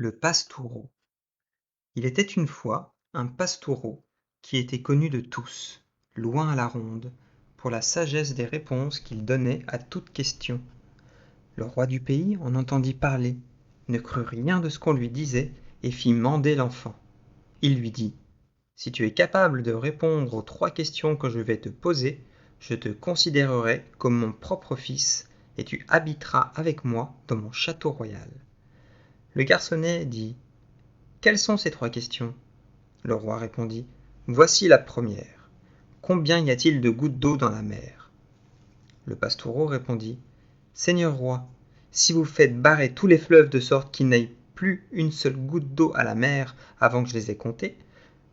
Le pastoureau. Il était une fois un pastoureau qui était connu de tous, loin à la ronde, pour la sagesse des réponses qu'il donnait à toute question. Le roi du pays en entendit parler, ne crut rien de ce qu'on lui disait et fit mander l'enfant. Il lui dit : « Si tu es capable de répondre aux 3 questions que je vais te poser, je te considérerai comme mon propre fils et tu habiteras avec moi dans mon château royal. » Le garçonnet dit : « Quelles sont ces 3 questions ? » Le roi répondit : « Voici la première. Combien y a-t-il de gouttes d'eau dans la mer ? » Le pastoureau répondit : « Seigneur roi, si vous faites barrer tous les fleuves de sorte qu'il n'aille plus une seule goutte d'eau à la mer avant que je les ai comptés,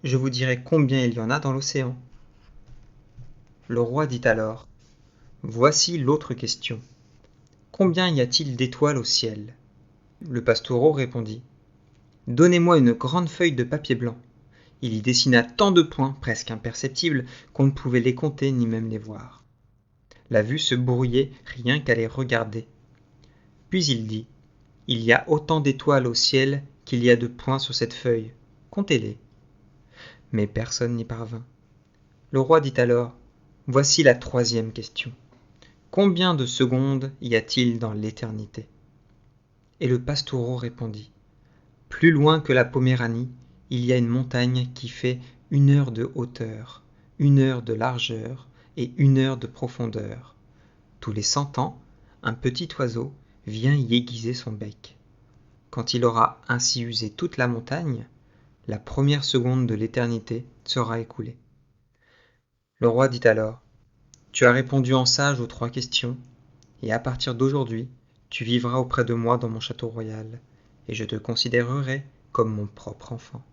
je vous dirai combien il y en a dans l'océan. » Le roi dit alors : « Voici l'autre question. Combien y a-t-il d'étoiles au ciel ? » Le pastoureau répondit : « Donnez-moi une grande feuille de papier blanc. » Il y dessina tant de points, presque imperceptibles, qu'on ne pouvait les compter ni même les voir. La vue se brouillait rien qu'à les regarder. Puis il dit : « Il y a autant d'étoiles au ciel qu'il y a de points sur cette feuille. Comptez-les. » Mais personne n'y parvint. Le roi dit alors : « Voici la 3e question. Combien de secondes y a-t-il dans l'éternité ? » Et le pastoureau répondit : « Plus loin que la Poméranie, il y a une montagne qui fait 1 heure de hauteur, 1 heure de largeur et 1 heure de profondeur. Tous les 100 ans, un petit oiseau vient y aiguiser son bec. Quand il aura ainsi usé toute la montagne, la 1re seconde de l'éternité sera écoulée. » Le roi dit alors : « Tu as répondu en sage aux 3 questions, et à partir d'aujourd'hui, tu vivras auprès de moi dans mon château royal, et je te considérerai comme mon propre enfant. »